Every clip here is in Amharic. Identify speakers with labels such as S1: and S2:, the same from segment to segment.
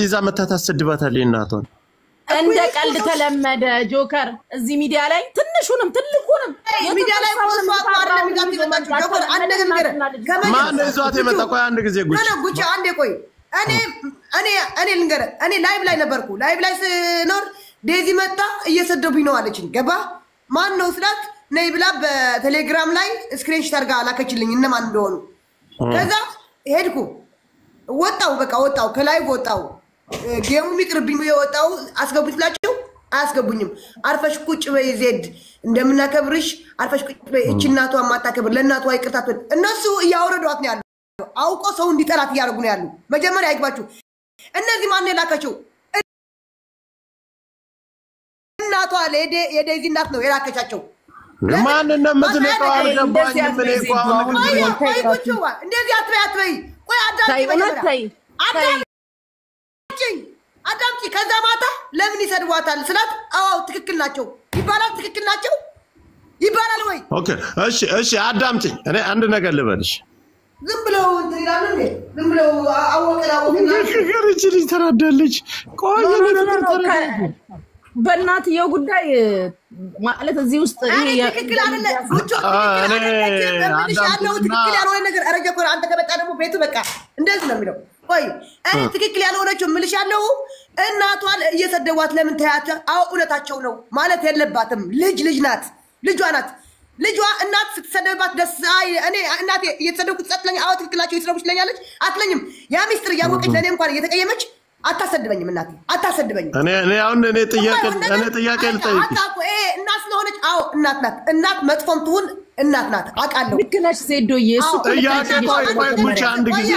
S1: ይዛ መታታስድባታለች እናቷን
S2: እንደ ቀልድ ተለመደ ጆከር እዚህ ሚዲያ ላይ ትንሹንም ትልቁንም
S3: ሚዲያ ላይ ወስዋት አይደለም ይጋጥመጣችሁ ጆከር አንድ ነገር
S1: ማን ይዟት የመጣ ቆይ አንድ ጊዜ
S3: ጉቺ አንዴ ቆይ እኔ ልንገር እኔ ላይቭ ላይ ነበርኩ ላይቭ ላይ ስኖር ዴዚ መጣ እየሰደቡኝ ነው አለችኝ ገባ ማን ነው ስላት ነይ ብላ በቴሌግራም ላይ ስክሪንሾት አድርጋ አላከችልኝ እነማን እንደሆኑ ከዛ ሄድኩ ወጣው በቃ ወጣው ከላይቭ ወጣው ጌሙ ሚቅርብኝ ወጣው አስገቡትላችሁ አያስገቡኝም አርፈሽ ቁጭ በይ ዜድ እንደምናከብርሽ አርፈሽ ቁጭ በይ እቺ እናቷ ማታከብር ለእናቷ ይቅርታት እነሱ ያወረዷት ነው ያለው አውቆ ሰው እንዲጠላት ያርጉ ነው ያሉ መጀመሪያ አይግባችሁ እነዚህ ማን የላከችው እናቷ የዴዚ እናት ነው የላከቻቸው
S1: ማን እንደምትነቀው አልገባኝም እኔ
S3: እንደዚህ አትበይ ቆይ አዳምጪ ከዛ ማታ ለምን ይሰድዋታል ስላት አዎ ትክክል ናቸው ይባላል ትክክል ናቸው ይባላል ወይ
S1: ኦኬ እሺ አዳምጪኝ እኔ አንድ ነገር ልበልሽ
S3: ዝም ብለው ይላሉ ዝም ብለው አወቀና
S1: እቺ ልጅ ተራዳለች ቆይ ነገር ተራዳለች
S2: በእናትየው ጉዳይ ማለት እዚህ ውስጥ
S3: ይሄ ትክክል አይደለ ትክክል ያለው ነገር አረጀ ኮራ አንተ ከመጣ ደግሞ ቤቱ በቃ እንደዚህ ነው የሚለው ቆይ እኔ ትክክል ያልሆነችው ምልሽ ያለው እናቷን እየሰደዋት ለምን ታያቻ አው እውነታቸው ነው ማለት የለባትም ልጅ ናት ልጇ እናት ስትሰደባት ደስ እኔ እናቴ እየተሰደብኩት ጸጥለኝ አው ትክክላቸው ይስረቡሽ ለኛለች አትለኝም ያ ሚስጥር ያወቀች ለኔ እንኳን እየተቀየመች አታሰድበኝም እናቴ አታሰድበኝም
S1: እኔ አሁን እኔ ጥያቄ ልጠይቅ
S3: አታቆ እናት ስለሆነች አው እናት መጥፎም ትሁን እናት ናት አቃለው
S2: ልክነሽ ዜዶዬ እሱ
S1: ጥያቄ ቆይ ጉቺ አንድ ጊዜ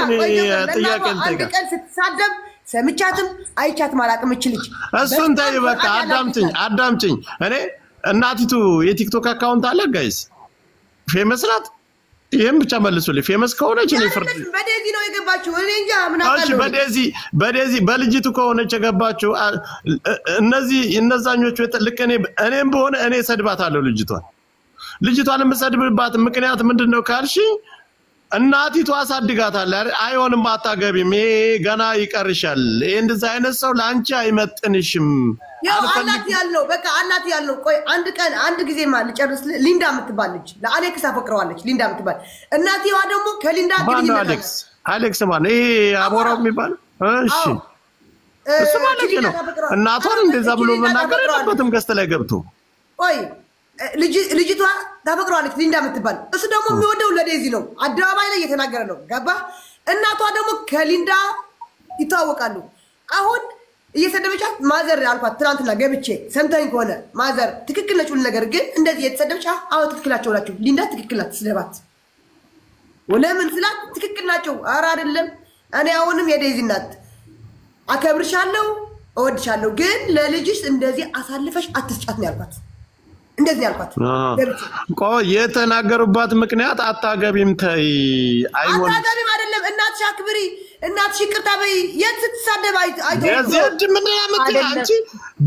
S1: ጥያቄ ልጠይቅ
S3: ቀን ስትሳደብ ሰምቻትም አይቻትም አላቅም እቺ ልጅ
S1: እሱን ተይ በቃ አዳምጪኝ እኔ እናቲቱ የቲክቶክ አካውንት አለ ጋይስ ፌመስ ናት ይሄን ብቻ መልሱልኝ ፌመስ ከሆነች እኔ ፍርድ
S3: በዴዚ ነው የገባችው እኔ እንጃ ምን አውቃለሁ
S1: በዴዚ በልጅቱ ከሆነች የገባችው እነዛኞቹ ልክ እኔም በሆነ እኔ ሰድባታለሁ ልጅቷን የምሰድብባት ምክንያት ምንድነው ካልሽ እናቲቱ አሳድጋታለች አይሆንም አታገቢም ይሄ ገና ይቀርሻል ይሄ እንደዛ አይነት ሰው ላንቺ አይመጥንሽም
S3: ያው አላት ያለው በቃ አላት ያለው ቆይ አንድ ጊዜ ማን ጨርስ ሊንዳ የምትባልች ለአሌክስ አፈቅረዋለች ሊንዳ የምትባል እናቲዋ ደግሞ ከሊንዳ
S1: ግንኙነት አሌክስ ማን ይሄ አቦራው የሚባል እሺ እሱ ማለት ነው እናቷን እንደዛ ብሎ መናገር የለበትም ገስት ላይ ገብቶ
S3: ቆይ ልጅቷ ታፈቅረዋለች ሊንዳ የምትባል እሱ ደግሞ የሚወደው ለዴዚ ነው አደባባይ ላይ እየተናገረ ነው ገባ እናቷ ደግሞ ከሊንዳ ይታወቃሉ አሁን እየሰደበቻት ማዘር አልኳት ትናንትና ገብቼ ሰምተኝ ከሆነ ማዘር ትክክል ነች ሁሉ ነገር ግን እንደዚህ የተሰደበቻ አዎ ትክክላቸው ናቸው ሊንዳ ትክክል ናት ስለባት ወለምን ስላት ትክክል ናቸው ኧረ አይደለም እኔ አሁንም የዴዚ እናት አከብርሻለሁ እወድሻለሁ ግን ለልጅሽ እንደዚህ አሳልፈሽ አትስጫት ነው ያልኳት እንደዚህ ያልኳት
S1: ቆይ የተናገሩባት ምክንያት አታገቢም ተይ አይሆን
S3: አታገቢም አይደለም እናትሽ አክብሪ እናትሽ ይቅርታ በይ የት ስትሳደብ አይቶ
S1: የት ምን ያመጣ አንቺ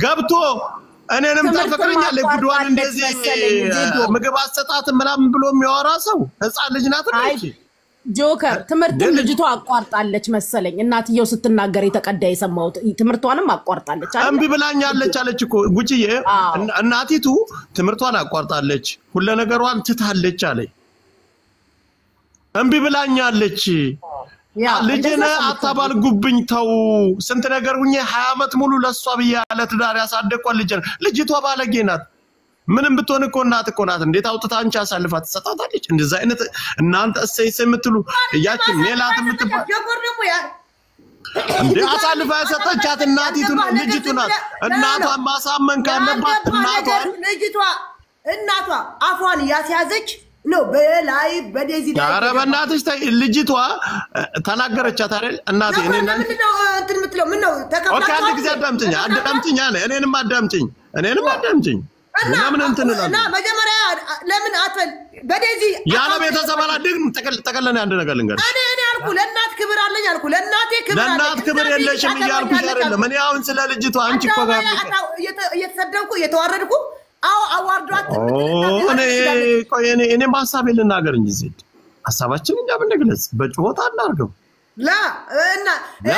S1: ገብቶ እኔንም ታፈቅረኛለህ ጉድዋን እንደዚህ ምግብ አሰጣት ምናምን ብሎ የሚያወራ ሰው ህፃን ልጅ ናት እንዴ
S2: ጆከር ትምርት ልጅቷ አቋርጣለች መሰለኝ እናትየው ስትናገር የተቀዳ የሰማሁት ትምርቷንም አቋርጣለች
S1: አንቢ ብላኛለች አለች እኮ ጉቺዬ እናቲቱ ትምርቷን አቋርጣለች ሁሉ ነገሯን ትታለች አለኝ አንቢ ብላኛለች ልጅነ አታባልጉብኝ ተው ስንት ነገር ሁኜ 20 አመት ሙሉ ለሷ በያለ ትዳር ያሳደቀው ልጅቷ ባለጌ ናት ምንም ብትሆን እኮ እናት እኮ ናት እንዴት አውጥታ አንቺ አሳልፋት ተሰጣታለች እንደዛ አይነት እናንተ እሰይስ የምትሉ ያቺ ሜላት የምትባል እንዴ አሳልፋ ያሰጠቻት እናቲቱ ልጅቱ ናት እናቷን ማሳመን ካለባት እናቷ አፏን ያስያዘች ነው በላይ በዴዚ ላይ ኧረ በእናትሽ ልጅቷ ተናገረቻት አይደል እናቴ እኔ
S3: እንትን ምትለው ምን ነው ተከፍላ
S1: ኦኬ አንድ ጊዜ አዳምጪኝ አለ እኔንም አዳምጪኝ ለምን እንትን ነው
S3: እና መጀመሪያ ለምን አትበል በዴዚ
S1: ያለ ቤተሰብ አላደግም ተቀለና አንድ ነገር ልንገር
S3: እኔ አልኩ ለእናት ክብር አለኝ አልኩ ለእናቴ ክብር
S1: የለሽም እያልኩሽ አይደለም እኔ አሁን ስለ ልጅቷ አንቺ እኮ ጋር
S3: እየተሰደብኩ እየተዋረድኩ አው አዋርዷት
S1: እኔ ማሳቤ ልናገር እንጂ ዜድ ሐሳባችን እንጃ ብንግለጽ በጭሆታ አናርገው
S3: لا እና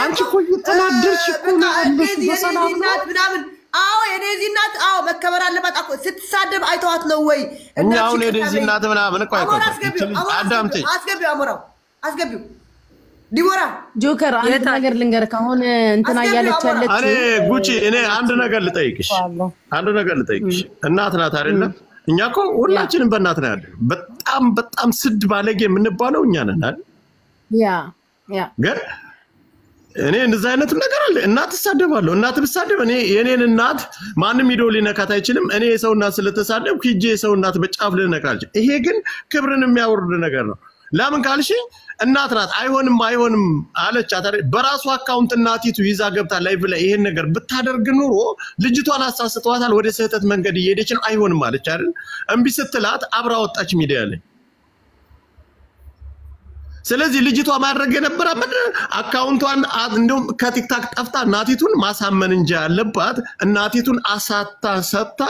S1: አንቺ እኮ እየተናደርሽ እኮ ነው ያለሽ በሰላም
S3: ምናምን አዎ የኔዚ እናት አዎ መከበር አለባት አቆ ስትሳደብ አይተዋት ነው ወይ
S1: እና አሁን የኔዚ እናት ምናምን እኮ አዳምጪ
S3: አስገቢው አሞራው አስገቢው ዲቦራ
S2: ጆከር አንድ ነገር ልንገርህ አሁን እንትና ያለች
S1: እኔ ጉቺ እኔ አንድ ነገር ልጠይቅሽ እናት ናት አይደለ እኛ እኮ ሁላችንም በእናት ነው ያለው በጣም ስድ ባለጌ የምንባለው እኛ ነን አይደል ያ ግን እኔ እንደዛ አይነት ነገር አለ እናት ተሳደባለሁ እናት ብሳደብ እኔ የኔን እናት ማንም ሂዶ ሊነካት አይችልም እኔ የሰው እናት ስለተሳደብኩ ሂጄ የሰው እናት በጫፍ ልነካልሽ ይሄ ግን ክብርን የሚያወርድ ነገር ነው ለምን ካልሽ እናት ናት አይሆንም አለች አታሪ በራሱ አካውንት እናቲቱ ይዛ ገብታ ላይቭ ላይ ይሄን ነገር ብታደርግ ኑሮ ልጅቷን አሳስተዋታል ወደ ስህተት መንገድ እየሄደች ነው አይሆንም አለች አይደል እንቢ ስትላት አብራ ወጣች ሚዲያ ላይ ስለዚህ ልጅቷ ማድረግ የነበረበት አካውንቷን እንደውም ከቲክታክ ጠፍታ እናቲቱን ማሳመን እንጂ ያለባት እናቲቱን አሳታ ሰጣ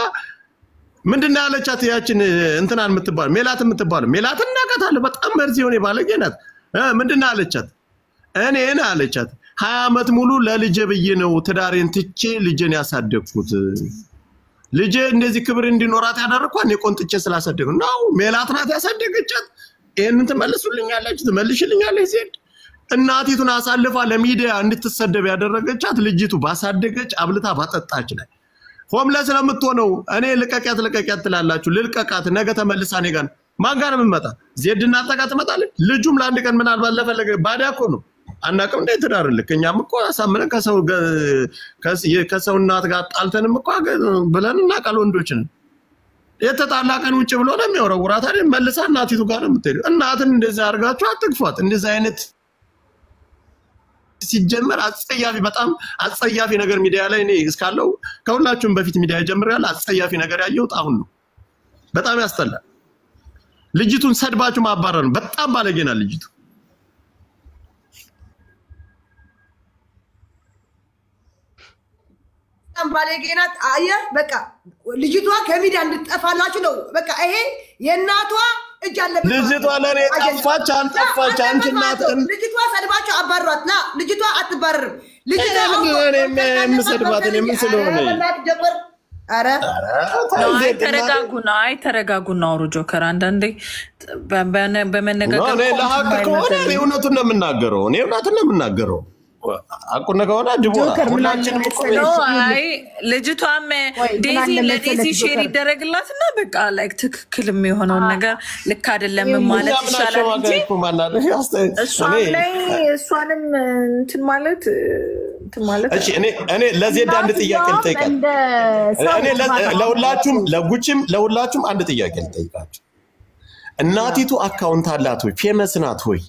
S1: ምንድነው ያለቻት ያችን እንትናን የምትባል ሜላት የምትባል ሜላት እናቀታለ በጣም መርዚ ሆነ ባለጌ ናት ምንድነው ያለቻት እኔን አለቻት 20 አመት ሙሉ ለልጄ ብዬ ነው ትዳሬን ትቼ ልጄን ያሳደግኩት ልጄ እንደዚህ ክብር እንዲኖራት ያደረኳት እኔ ቆንጥቼ ስላሳደግኩ ነው ሜላት ናት ያሳደገቻት ይሄንን ትመልሽልኛለሽ ዜድ እናቲቱን አሳልፋ ለሚዲያ እንድትሰደብ ያደረገቻት ልጅቱ ባሳደገች አብልታ ባጠጣች ላይ ሆምለስ ለምትሆነው እኔ ልቀቂያት ትላላችሁ ልልቀቃት ነገ ተመልሳ እኔ ጋር ማን ጋር መመጣ ዜድና አጠቃት ትመጣለች ልጁም ለአንድ ቀን ምን አልባል ለፈለገ ባዳኮ ነው አናቀም እንደ ትዳርልክ እኛም እኮ አሳምነን ከሰው እናት ጋር ጣልተንም እኮ ብለንና ቃል ወንዶችን የተጣላ ቀን ውጭ ብሎ ነው የሚያወራውራት አይደል መልሳ እናቲቱ ጋር ነው የምትሄደው እናትን እንደዛ አርጋችሁ አትግፏት እንደዛ አይነት ሲጀመር በጣም አጸያፊ ነገር ሚዲያ ላይ እኔ እስካለው ከሁላችሁም በፊት ሚዲያ ጀምራል አጸያፊ ነገር ያየሁት አሁን ነው በጣም ያስጠላል ልጅቱን ሰድባችሁ ማባረር ነው በጣም ባለጌና ልጅቱ
S3: ባለጌናት አየ በቃ ልጅቷ ከሚዲያ እንድትጠፋላችሁ ነው በቃ ይሄ የእናቷ እጅ አለበት
S1: ልጅቷ ለኔ ጠፋች አንቺ እናት
S3: ልጅቷ ሰድባችሁ አባሯት ላ ልጅቷ አትባረርም ልጅቷ
S1: የምሰድባት ምን ስለሆነ
S3: አረ
S4: ተረጋጉና አውሩ ጆከር አንዳንዴ በመነጋገር
S1: ነው ለሀቅ ከሆነ እውነቱን ነው የምናገረው አቁነ ከሆነ ዲቦራ ሁላችንም
S4: ነው አይ ልጅቷም ለዴዚ ሼር ይደረግላትና በቃ ላይክ ትክክል የሚሆነው ነገር ልክ አይደለም ማለት ይሻላል እንጂ እሷንም እንትን ማለት
S1: እሺ እኔ ለዜድ አንድ ጥያቄ ልጠይቃለሁ እኔ ለሁላችሁም አንድ ጥያቄ ልጠይቃችሁ እናቲቱ አካውንት አላት ወይ ፌመስ ናት ወይ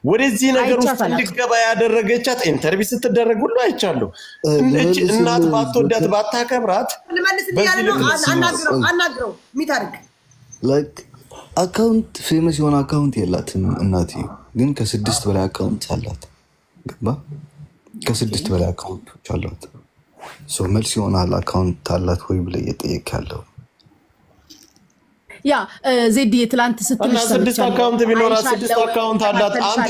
S1: ወደዚህ ነገር ውስጥ እንድገባ ያደረገቻት ኢንተርቪው ስትደረግ ሁሉ አይቻለሁ እቺ እናት ባትወዳት ባታከብራት
S3: አናግረው ሚታርክ
S5: ላይክ አካውንት ፌመስ የሆነ አካውንት የላትም እናቴ ግን ከ6 በላይ አካውንት አላት ገባ ከ6 በላይ አካውንቶች አላት ሶ መልስ ይሆናል አካውንት አላት ወይ ብለ እየጠየቅካለሁ
S2: ያ ዜድ ትላንት ስትልሽ
S1: 6 አካውንት ቢኖራ 6 አካውንት አላት አንተ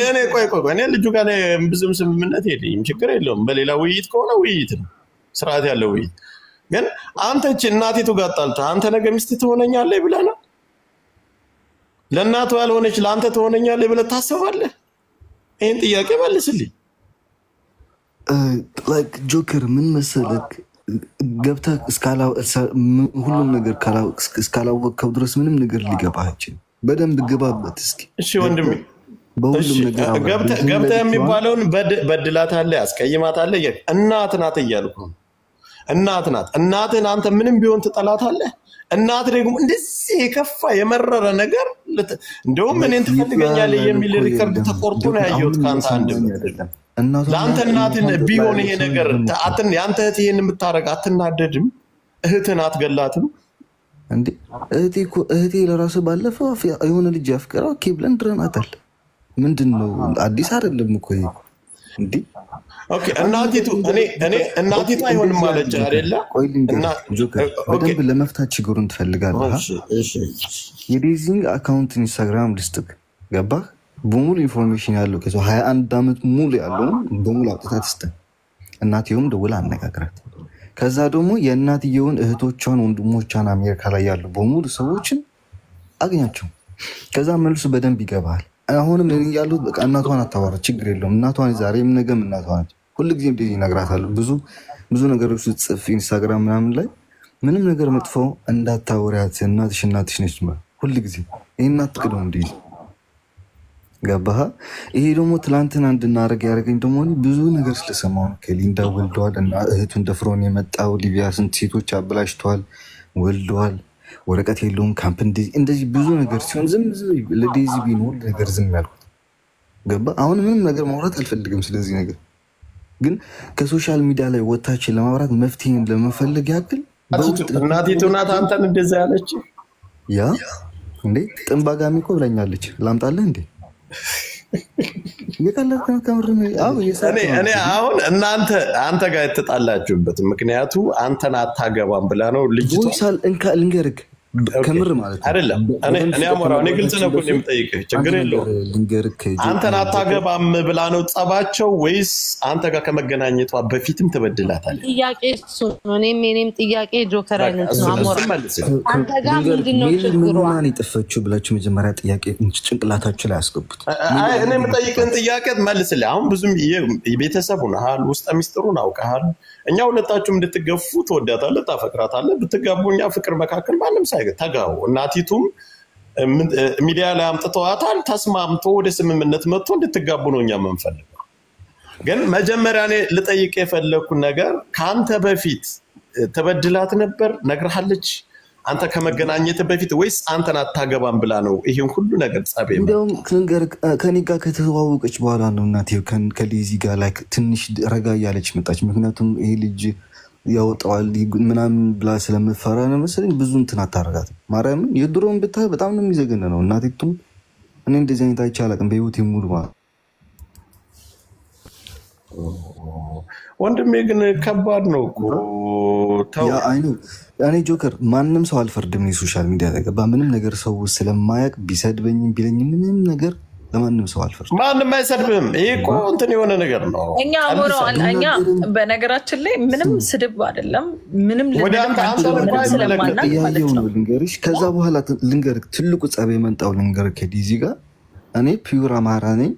S1: እኔ ቆይ እኔ ልጁ ጋር ብዙም ስምምነት የለኝም ችግር የለውም በሌላ ውይይት ከሆነ ውይይት ነው ስርዓት ያለው ውይይት ግን አንተ እቺ እናቲቱ ጋር ጣልታ አንተ ነገ ሚስት ትሆነኛለህ ብለና ለእናቱ ያልሆነች ለአንተ ትሆነኛለህ ብለህ ታስባለህ ይሄን ጥያቄ መልስልኝ
S5: ላይክ ጆከር ምን መሰለክ ገብታ ሁሉም ነገር እስካላወቅከው ድረስ ምንም ነገር ሊገባ አይችልም በደንብ ግባበት እስኪ
S1: እሺ ወንድሜ በሁሉም ነገር ገብታ የሚባለውን በድላታለህ አስቀይማታለህ እናት ናት እያልኩ እናትን አንተ ምንም ቢሆን ትጠላታለህ እናት ደግሞ እንደዚህ የከፋ የመረረ ነገር እንደውም እኔን ትፈልገኛለህ የሚል ሪከርድ ተቆርጦ ነው ያየሁት ካንተ አንድ ለአንተ እናትን ቢሆን ይሄ ነገር ያንተ እህት ይሄን የምታረግ አትናደድም እህትን አትገላትም
S5: እንዴ እህቴ ለራሱ ባለፈው የሆነ ልጅ ያፍቀራ ኦኬ ብለን ድረናታል ምንድነው አዲስ አይደለም እኮ ይሄ እንዴ
S1: ኦኬ እናቲቱ አይሆንም ማለት አይደለ
S5: እና ጆከር በደንብ ለመፍታት ችግሩን ትፈልጋለህ
S1: እሺ
S5: የዴዚንግ አካውንት ኢንስታግራም ልስጥክ ገባህ በሙሉ ኢንፎርሜሽን ያለው ከዛ 21 ዓመት ሙሉ ያለው በሙሉ አጥታ ተስተ እናትየውም ደውላ አነጋግራት ከዛ ደግሞ የእናትየውን እህቶቿን ወንድሞቿን አሜሪካ ላይ ያሉ በሙሉ ሰዎችን አገኛቸው ከዛ መልሱ በደንብ ይገባል አሁንም ያሉት በቃ እናቷን አታወራ ችግር የለውም እናቷን ዛሬም ነገም እናቷን ሁሉ ጊዜ እንደዚህ ይነግራታሉ ብዙ ነገሮች ጽፍ ኢንስታግራም ምናምን ላይ ምንም ነገር መጥፎ እንዳታወሪያት እናትሽ ነች ሁሉ ጊዜ ይሄን አትቀደም እንዴ ገባህ ይሄ ደግሞ ትላንትና እንድናረግ ያረገኝ ደግሞ ብዙ ነገር ስለሰማው ከሊንዳ ወልደዋል እና እህቱን ደፍሮን የመጣው ሊቢያ ስንት ሴቶች አብላሽቷል ወልደዋል ወረቀት የለውም ካምፕ እንደዚህ ብዙ ነገር ሲሆን ዝም ለዴዚ ቢኖር ነገር ዝም ያልኩት ገባ አሁን ምንም ነገር ማውራት አልፈልግም ስለዚህ ነገር ግን ከሶሻል ሚዲያ ላይ ወጣች ለማውራት መፍትሄን ለመፈለግ ያክል
S1: እናቲቱ ናት አንተን እንደዛ ያለች
S5: ያ እንዴ ጥንባጋሚ እኮ ብለኛለች ላምጣልህ እንዴ የካለከን ካምርነ አው
S1: እኔ አሁን አንተ ጋር የተጣላችሁበት ምክንያቱ አንተን አታገባም ብላ ነው ልጅቷ
S5: ወይሳል እንካ ልንገርክ ከምር ማለት
S1: አይደለም እኔ አሞራው እኔ ግልጽ ነው እኮ የምጠይቅህ ችግር የለውም
S5: ልንገርክ
S1: አንተን አታገባም ብላ ነው ጸባቸው ወይስ አንተ ጋር ከመገናኘቷ በፊትም ተበድላታለች
S6: ጥያቄ እሱ ነው እኔም ጥያቄ ጆከር አይነት ነው አሞራው አንተ ጋር ምንድነው ችግሩ
S5: ማን ይጥፈችው ብላችሁ መጀመሪያ ጥያቄ ጭንቅላታችሁ ላይ አስገቡት
S1: እኔ የምጠይቅህን ጥያቄ መልስልኝ አሁን ብዙም ቤተሰቡን ውስጥ ሚስጥሩን አውቀሃል እኛ ሁለታችሁም እንድትገፉ ተወዳታለህ ታፈቅራታለህ ብትጋቡኛ ፍቅር መካከል ማንም ሳይገታጋው እናቲቱም ሚዲያ ላይ አምጥተዋታል ተስማምቶ ወደ ስምምነት መጥቶ እንድትጋቡ ነው እኛ መንፈልገው ግን መጀመሪያ እኔ ልጠይቅ የፈለኩ ነገር ካንተ በፊት ተበድላት ነበር ነግረሃለች አንተ ከመገናኘት በፊት ወይስ አንተን አታገባም ብላ ነው ይሄን ሁሉ ነገር ጻበ
S5: እንደውም ክንገር ከኔ ጋር ከተዋወቀች በኋላ ነው እናቴው ከሊዚ ጋር ላይ ትንሽ ረጋ ያለች መጣች ምክንያቱም ይሄ ልጅ ያወጣዋል ምናምን ብላ ስለምፈራ ነው መሰለኝ ብዙ እንትን አታረጋት ማርያም የድሮን ብታይ በጣም ነው የሚዘገነው እናቴቱም እኔ እንደዚህ አይነት አይቻላቅም በህይወት ይሙሉ ማለት
S1: ወንድሜ ግን ከባድ ነው እኮ
S5: ያ አይኑ እኔ ጆከር ማንንም ሰው አልፈርድም ሶሻል ሚዲያ ላይ ገባ ምንም ነገር ሰው ስለማያቅ ቢሰድበኝም ቢለኝም ምንም ነገር ለማንም ሰው አልፈርድም
S1: ማንንም አይሰድብም ይሄ እኮ እንትን የሆነ ነገር ነው
S4: እኛ አሞራው እኛ በነገራችን ላይ ምንም ስድብ አይደለም ምንም
S5: ልንገርሽ ከዛ በኋላ ልንገርክ ትልቁ ጸብ የመጣው ልንገርክ ከዲዚ ጋር እኔ ፒውር አማራ ነኝ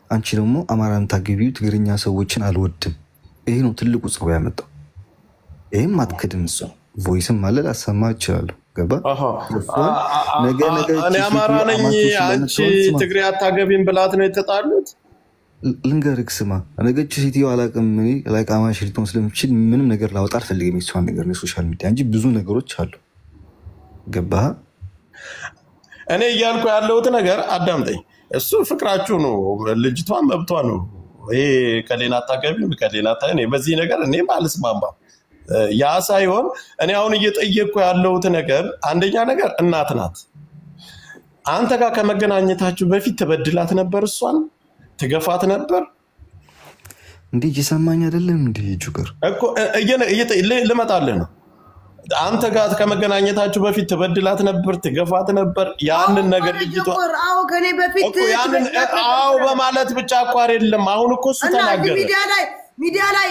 S5: አንቺ ደግሞ አማራን ታገቢው ትግርኛ ሰዎችን አልወድም ይሄ ነው ትልቁ ጸብ ያመጣው ይሄም አትከድም እሱ ቮይስም ማለት አሰማ ይችላል ገባ
S1: ነገ እኔ አማራ ነኝ አንቺ ትግሬ አታገቢም ብላት ነው የተጣሉት
S5: ልንገርክ ስማ ነገች ሲቲው አላቅም ላይ አማሽ ልትሆን ስለምችል ምንም ነገር ላወጣ አልፈልግም እሷን ነገር ነው ሶሻል ሚዲያ እንጂ ብዙ ነገሮች አሉ ገባ
S1: እኔ እያልኩ ያለሁት ነገር አዳምጠኝ እሱ ፍቅራችሁ ነው ልጅቷ መብቷ ነው ይሄ ከሌላ አታገቢም ከሌላ ታኔ በዚህ ነገር እኔ አልስማማም ያ ሳይሆን እኔ አሁን እየጠየቅኩ ያለሁት ነገር አንደኛ ነገር እናት ናት አንተ ጋር ከመገናኘታችሁ በፊት ተበድላት ነበር እሷን ትገፋት ነበር
S5: እንዴ እየሰማኝ አይደለም እንዴ ጆከር
S1: እኮ ልመጣልህ ነው አንተ ጋር ከመገናኘታችሁ በፊት ተበድላት ነበር ትገፋት ነበር ያንን ነገር ልጅቷ
S3: አው ከኔ በፊት
S1: እኮ ያንን አው በማለት ብቻ እኮ አይደለም አሁን እኮ እሱ ተናገረ
S3: ሚዲያ ላይ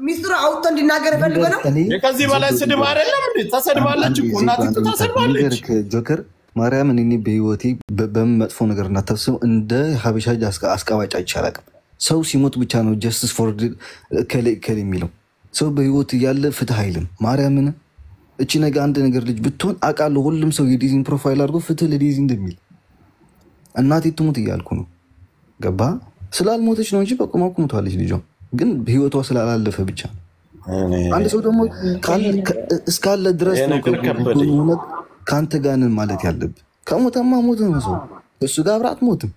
S3: ሚስጥሩ አውጥቶ እንዲናገር ፈልጎ ነው
S1: ከዚህ በላይ ስድብ አይደለም እንዴ ተሰድባለች እኮ እናት ተሰድባለች
S5: ጆከር ማርያም እኔ በህይወቴ በመጥፎ ነገር እናታስብ እንደ ሀበሻ አስቀባጭ አይቻላል ሰው ሲሞት ብቻ ነው ጀስቲስ ፎር ከለ የሚለው ሰው በህይወት ያለ ፍትህ አይልም ማርያምን እቺ ነገ አንድ ነገር ልጅ ብትሆን አቃለ ሁሉም ሰው የዲዚን ፕሮፋይል አድርጎ ፍትህ ለዲዚ እንደሚል እናቴ ትሙት ይያልኩ ነው ገባ ስላልሞተች ነው እንጂ በቁማው ሞታለች ልጇ ግን በህይወቷ ስላላለፈ ብቻ አንድ ሰው ደግሞ እስካለ ድረስ ነው ካንተ ጋር ነን ማለት ያለብህ ከሞተማ ሞተ ነው ሰው እሱ ጋር አብራት ሞትም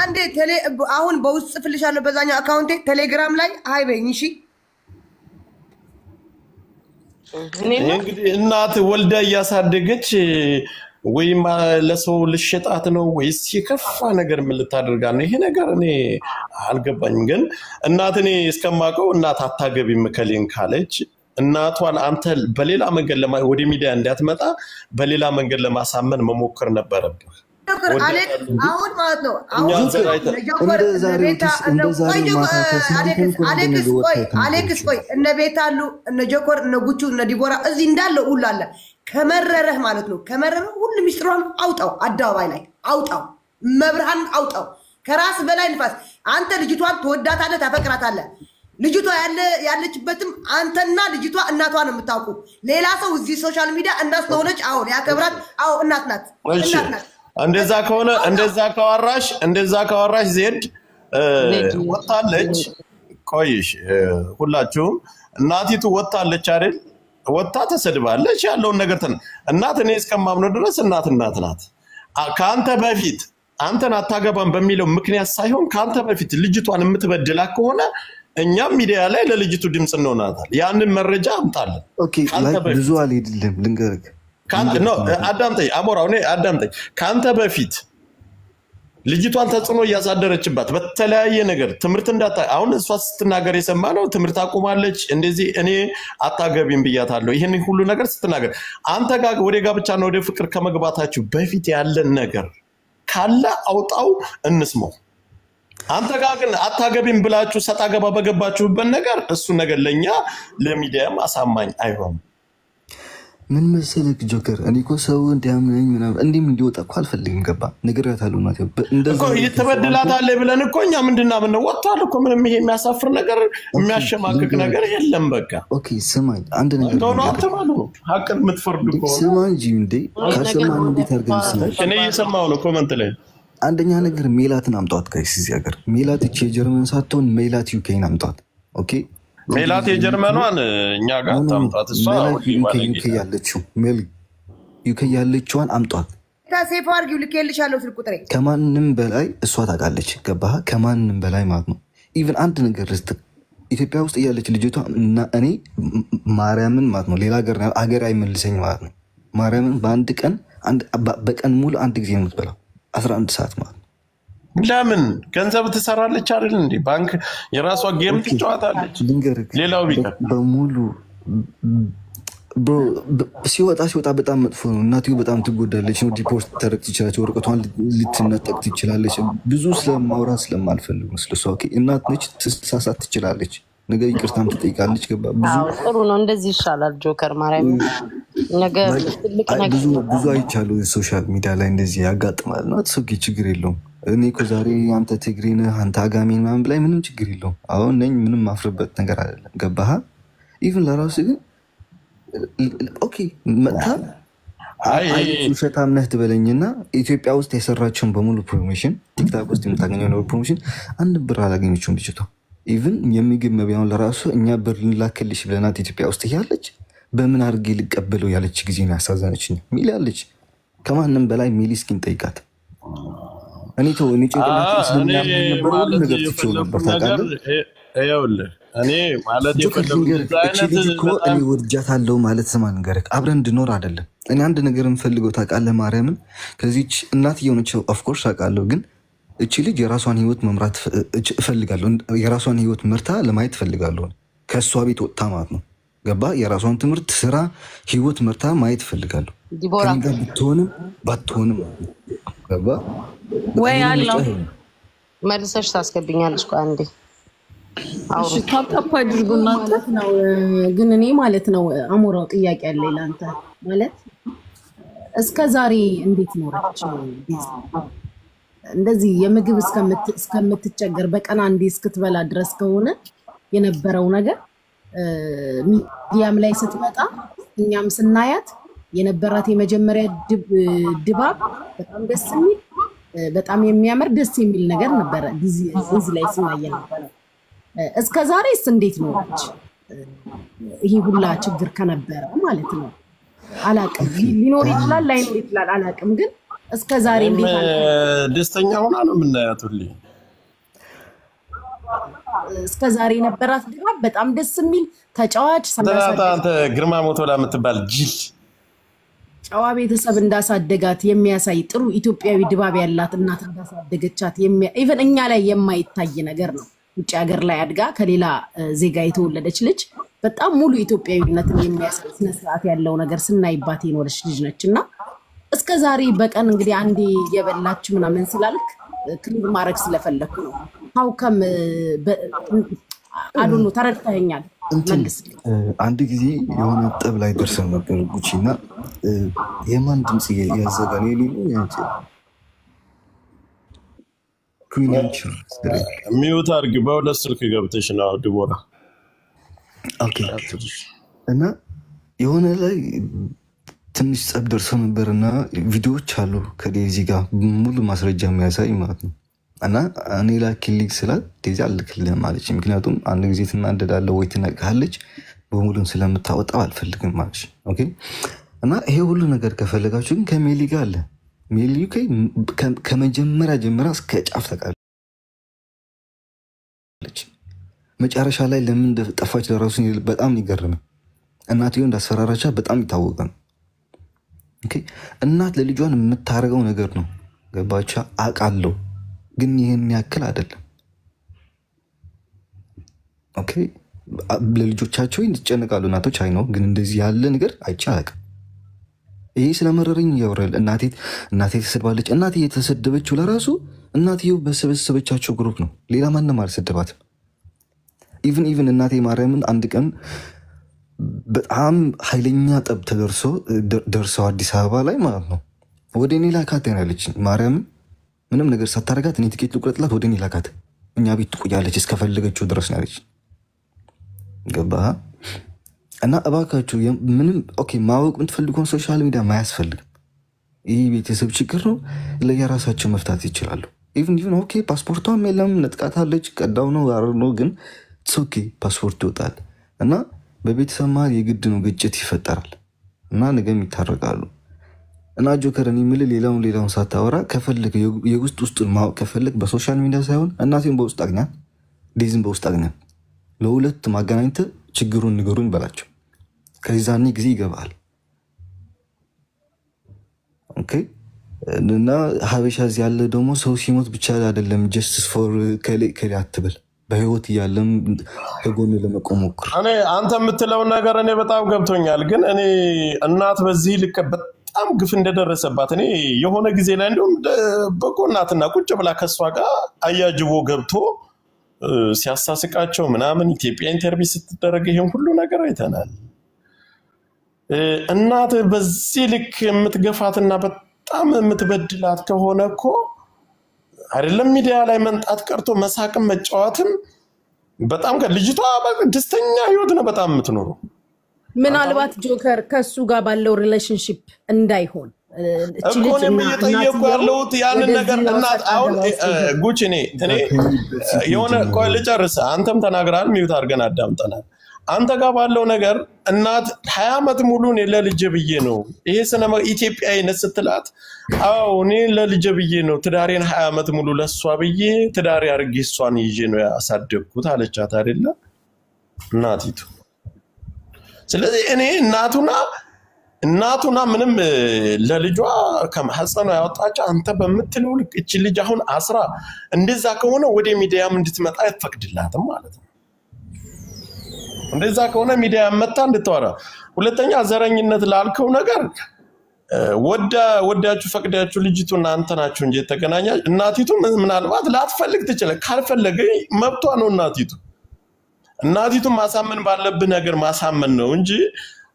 S3: አንዴ አሁን በውስጥ ጽፍልሻለሁ በዛኛው አካውንቴ ቴሌግራም ላይ አይ በይኝ እሺ
S1: እንግዲህ እናት ወልዳ ያሳደገች ወይም ለሰው ልሽጣት ነው ወይስ የከፋ ነገር ምን ልታደርጋ ነው ይሄ ነገር እኔ አልገባኝም ግን እናት እኔ እስከማቀው እናት አታገቢም ከሌን ካለች እናቷን አንተ በሌላ መንገድ ወደ ሚዲያ እንዳትመጣ በሌላ መንገድ ለማሳመን መሞከር ነበረብህ።
S3: አሁን ማለት ነው አሌክስ ቆይ እነ ቤት አሉ እነ ጆከር እነ ጉቹ እነ ዲቦራ እዚህ እንዳለ ሁሉ አለ። ከመረረህ ማለት ነው ከመረረህ ሁሉ ሚስጥሯን አውጣው፣ አደባባይ ላይ አውጣው፣ መብርሃን አውጣው። ከራስ በላይ ንፋስ። አንተ ልጅቷን ትወዳታለህ፣ ታፈቅራታለህ። ልጅቷ ያለችበትም አንተና ልጅቷ እናቷ ነው የምታውቁ። ሌላ ሰው እዚህ ሶሻል ሚዲያ እናት ስለሆነች አሁን ያከብራት። አዎ እናት ናት፣ እናት ናት። እንደዛ ካወራሽ ዜድ ወጣለች። ቆይሽ ሁላችሁም እናቲቱ ወጣለች አይደል? ወጣ ተሰድባለች ያለውን ነገር እናት እኔ እስከማምነው ድረስ እናት ናት። ካንተ በፊት አንተን አታገባም በሚለው ምክንያት ሳይሆን ካንተ በፊት ልጅቷን የምትበድላ ከሆነ እኛም ሚዲያ ላይ ለልጅቱ ድምጽ እንሆናታለን። ያንን መረጃ አምጣለን።
S5: ኦኬ ላይ ብዙ አልሄድልም ልንገርክ።
S1: አዳምጠኝ አሞራው እኔ አዳምጠኝ። ካንተ በፊት ልጅቷን ተጽዕኖ እያሳደረችባት በተለያየ ነገር ትምህርት አሁን እሷ ስትናገር የሰማነው ትምህርት አቁማለች እንደዚህ እኔ አታገቢም ብያታለሁ። ይሄን ሁሉ ነገር ስትናገር አንተ ጋር ወደ ጋብቻና ወደ ፍቅር ከመግባታችሁ በፊት ያለን ነገር ካለ አውጣው እንስማው። አንተ ጋር ግን አታገቢም ብላችሁ ሰጣ ገባ በገባችሁበት ነገር እሱ ነገር ለኛ ለሚዲያም አሳማኝ አይሆንም።
S5: ምን መሰለክ ጆከር እኔ እኮ ሰው እንዲያምነኝ ምናምን እንዲም እንዲወጣ እኮ አልፈልግም። ገባ ነገራታለሁ ማለት እንደዛ
S1: እኮ እየተበደላታለህ ብለን እኮ እኛ ምንድነው ምን ወጣለ እኮ ምንም ይሄ የሚያሳፍር ነገር የሚያሸማቅቅ ነገር የለም። በቃ
S5: ኦኬ ስማኝ አንድ ነገር
S1: ነው አትማሉ ሀቅን የምትፈርዱ እኮ
S5: ስማኝ እንጂ እንዴ ከሰማኝ እንዴት አድርገን ስማኝ
S1: እኔ እየሰማሁ ነው ኮሜንት ላይ
S5: አንደኛ ነገር ሜላትን አምጣት ጋይስ እዚህ ሀገር ሜላት እቺ የጀርመን ሳትሆን ሜላት ዩኬን አምጣት። ኦኬ
S1: ሜላት የጀርመኗን እኛ ጋር ታምጣት እሷ
S5: ዩኬ ያለችው ዩኬ ያለችዋን አምጣት።
S3: ታሴፍ አርጊው ልኬልሻለሁ ስልክ ቁጥሬ
S5: ከማንንም በላይ እሷ ታውቃለች። ገባህ? ከማንንም በላይ ማለት ነው። ኢቭን አንድ ነገር ኢትዮጵያ ውስጥ ያለች ልጅቷ እና እኔ ማርያምን ማለት ነው ሌላ ሀገር አይመልሰኝ ማለት ነው። ማርያምን በአንድ ቀን በቀን ሙሉ አንድ ጊዜ ነው የምትበላው 11 ሰዓት ማለት ነው።
S1: ለምን ገንዘብ ትሰራለች አይደል እንዴ? ባንክ የራሷ ጌም ትጫወታለች። ሌላው ቢቀር
S5: በሙሉ ሲወጣ በጣም መጥፎ ነው። እናትየው በጣም ትጎዳለች። ነው ዲፖርት ተረክ ትችላለች። ወረቀቷን ልትነጠቅ ትችላለች። ብዙ ስለማውራት ስለማልፈልግ ነው ስለሷ። ኦኬ እናት ነች፣ ትሳሳት ትችላለች። ነገር ይቅርታም ትጠይቃለች። ገባ ብዙ
S6: ጥሩ ነው። እንደዚህ ይሻላል ጆከር ማርያም ነገር ትልቅ ነገር
S5: ብዙ አይቻለሁ ሶሻል ሚዲያ ላይ እንደዚህ ያጋጥማል። ነው አትሰቂ ችግር የለውም። እኔ እኮ ዛሬ አንተ ትግሬ ነህ አንተ አጋሜ ምናምን ብላይ ምንም ችግር የለውም። አሁን ነኝ ምንም ማፍርበት ነገር አይደለም። ገባህ? ኢቭን ለራሱ ግን ኦኬ መጣ ውሸታም ነህ ትበለኝና ኢትዮጵያ ውስጥ የሰራቸውን በሙሉ ፕሮሞሽን ቲክታክ ውስጥ የምታገኘው ነው ፕሮሞሽን አንድ ብር አላገኘችውም ልጅቷ። ኢቭን የሚግብ መቢያውን ለራሱ እኛ ብር ልላክልሽ ብለናት ኢትዮጵያ ውስጥ ያለች በምን አድርጌ ልቀበለው ያለች ጊዜ ነው ያሳዘነችኝ። ሚሊ ያለች ከማንም በላይ ሚሊ እስኪን ጠይቃት። እኔ ጭንቅላት ስለሚያምን ነበር ሁሉ ነገር ትችው ነበር ታውቃለህ።
S1: ይኸውልህ እኔ ማለት
S5: እኔ ወድጃታለሁ ማለት ስማ ንገረክ አብረን እንድኖር አይደለም። እኔ አንድ ነገር እንፈልገው ታውቃለህ ማርያምን ከዚች እናትየው ነች ኦፍኮርስ አውቃለሁ። ግን እቺ ልጅ የራሷን ህይወት መምራት እፈልጋለሁ። የራሷን ህይወት መርታ ለማየት እፈልጋለሁ ከሷ ቤት ወጥታ ማለት ነው። ገባ? የራሷን ትምህርት ስራ ህይወት መርታ ማየት እፈልጋለሁ።
S6: ዲቦራ
S5: ብትሆንም ባትሆንም ገባ
S4: ወይ አለው
S6: መልሰሽ ታስገብኛለሽ ቆይ አንዴ
S2: እሺ ታፕ አድርጉና ነው። ግን እኔ ማለት ነው አሞራው ጥያቄ አለ ለአንተ ማለት እስከ ዛሬ እንዴት ኖረች? እንደዚህ የምግብ እስከምትቸገር በቀን አንዴ እስክትበላ ድረስ ከሆነ የነበረው ነገር ሚዲያም ላይ ስትመጣ እኛም ስናያት የነበራት የመጀመሪያ ድባብ በጣም ደስ የሚል በጣም የሚያምር ደስ የሚል ነገር ነበረ። ዲዚ ላይ ስናየ ነበር። እስከ ዛሬስ እንዴት ኖረች? ይሄ ሁላ ችግር ከነበረ ማለት ነው። አላቅም ሊኖር ይችላል ላይኖር ይችላል አላቅም። ግን እስከ ዛሬ እንዴት
S1: ደስተኛ ሆና ነው የምናያት ሁሌ።
S2: እስከ ዛሬ የነበራት ድባብ በጣም ደስ የሚል ተጫዋች
S1: አንተ ግርማ ሞቶላ የምትባል ጅል
S2: ጨዋ ቤተሰብ እንዳሳደጋት የሚያሳይ ጥሩ ኢትዮጵያዊ ድባብ ያላት እናት እንዳሳደገቻት ኢቭን እኛ ላይ የማይታይ ነገር ነው። ውጭ ሀገር ላይ አድጋ ከሌላ ዜጋ የተወለደች ልጅ በጣም ሙሉ ኢትዮጵያዊነትን የሚያሳይ ስነ ስርዓት ያለው ነገር ስናይባት የኖረች ልጅ ነችና እስከ ዛሬ በቀን እንግዲህ አንዴ የበላች ምናምን ስላልክ ክሊር ማድረግ ስለፈለኩ ነው ሀውከም አዱኑ ተረድተኛል መልስ
S5: አንድ ጊዜ የሆነ ጠብ ላይ ደርሰን ነበር ጉቺና የማን ድምጽ ያዘጋኔ ያንቺ ኩኒንች
S1: ሚውት አድርጊ በሁለት ስልክ ገብተሽ ነው ድቦራ
S5: ኦኬ እና የሆነ ላይ ትንሽ ጸብ ደርሶ ነበርና ቪዲዮዎች አሉ ከዴዚ ጋር ሙሉ ማስረጃ የሚያሳይ ማለት ነው እና እኔ ላኪልኝ ስላት ዴዚ አልክልህም ማለች ምክንያቱም አንድ ጊዜ ትናደዳለህ ወይ ትነቃለች በሙሉን ስለምታወጣው አልፈልግም ማለች ኦኬ እና ይሄ ሁሉ ነገር ከፈለጋችሁ ግን ከሜሊ ጋር አለ ሜሊ ከመጀመሪያ ጀምራ እስከ ጫፍ ተቃለች መጨረሻ ላይ ለምን ጠፋች ለራሱ በጣም ይገርም እናትየው እንዳስፈራራቻ በጣም ይታወቃል ኦኬ እናት ለልጇን የምታረገው ነገር ነው ገባቻ አቃለው ግን ይሄን ያክል አይደለም ኦኬ ለልጆቻቸው ይጨነቃሉ እናቶች አይ ነው ግን እንደዚህ ያለ ነገር አይቻልም ይሄ ስለመረረኝ ያወራል እናቴ ተሰድባለች እናቴ የተሰደበችው ለራሱ እናትየው በሰበሰበቻቸው ግሩፕ ነው ሌላ ማንንም አልሰደባትም ኢቭን እናቴ ማርያምን አንድ ቀን በጣም ኃይለኛ ጠብ ደርሰው አዲስ አበባ ላይ ማለት ነው ወደ እኔ ላካት ያለች ማርያም ምንም ነገር ሳታረጋት እኔ ትኬት ልቁረጥላት ወደ እኔ ላካት እኛ ቤት ትቆያለች እስከፈለገችው ድረስ ነው ያለች ገባ እና እባካችሁ ምንም ኦኬ ማወቅ የምትፈልጉን ሶሻል ሚዲያ ማያስፈልግም ይህ ቤተሰብ ችግር ነው ለየራሳቸው መፍታት ይችላሉ ኢቭን ኦኬ ፓስፖርቷም የለም ነጥቃታለች ቀዳው ነው አረኖ ግን ኦኬ ፓስፖርት ይወጣል እና በቤተሰብ መሃል የግድ ነው ግጭት ይፈጠራል እና ነገም ይታረቃሉ እና ጆከርን የሚል ሌላውን ሳታወራ ከፈልክ የውስጡን ማወቅ ከፈልክ በሶሻል ሚዲያ ሳይሆን እናቴን በውስጥ አግኛት ዴዝን በውስጥ አግኛት ለሁለት ማገናኝተ ችግሩን ንገሩን በላቸው ከዛኔ ጊዜ ይገባል ኦኬ እና ሀበሻ ያለ ደግሞ ሰው ሲሞት ብቻ አይደለም ጀስቲስ ፎር ከሌ አትበል በህይወት ያለም ከጎን ለመቆም ሞክር
S1: እኔ አንተ የምትለው ነገር እኔ በጣም ገብቶኛል ግን እኔ እናት በዚህ ልክ በጣም ግፍ እንደደረሰባት እኔ የሆነ ጊዜ ላይ እንደውም በቆናትና ቁጭ ብላ ከሷ ጋር አያጅቦ ገብቶ ሲያሳስቃቸው ምናምን ኢትዮጵያ ኢንተርቪው ስትደረግ ይሄን ሁሉ ነገር አይተናል እናት በዚህ ልክ የምትገፋትና በጣም የምትበድላት ከሆነ እኮ አይደለም ሚዲያ ላይ መንጣት ቀርቶ መሳቅም መጫወትም በጣም ልጅቷ ደስተኛ ህይወት ነው በጣም የምትኖረው
S2: ምናልባት ጆከር ከሱ ጋር ባለው ሪሌሽንሺፕ እንዳይሆን
S1: እኮ ነው እየጠየቁ ያለሁት ያንን ነገር እናት አሁን ጉቺ እኔ የሆነ ቆይ ልጨርስ አንተም ተናግራል ሚውት አድርገን አዳምጠናል አንተ ጋር ባለው ነገር እናት 20 አመት ሙሉ እኔ ለልጄ ብዬ ነው ይሄ ሰነማ ኢትዮጵያዊነት ስትላት አው እኔ ለልጄ ብዬ ነው ትዳሬን 20 አመት ሙሉ ለሷ ብዬ ትዳሬ አርጌ እሷን ይዤ ነው ያሳደግኩት አለቻት አይደለ እናቲቱ ስለዚህ እኔ እናቱና ምንም ለልጇ ከማህፀኗ ያወጣች አንተ በመትለው ልክ እቺ ልጅ አሁን አስራ እንደዛ ከሆነ ወደ ሚዲያም እንድትመጣ አይፈቅድላትም ማለት ነው እንደዛ ከሆነ ሚዲያ መጣ እንድትወራ ሁለተኛ ዘረኝነት ላልከው ነገር ወዳችሁ ፈቅዳችሁ ልጅቱና አንተ ናችሁ እንጂ ተገናኛ እናቲቱ ምናልባት ላትፈልግ ትችላል ካልፈለገ መብቷ ነው እናቲቱ ማሳመን ባለብህ ነገር ማሳመን ነው እንጂ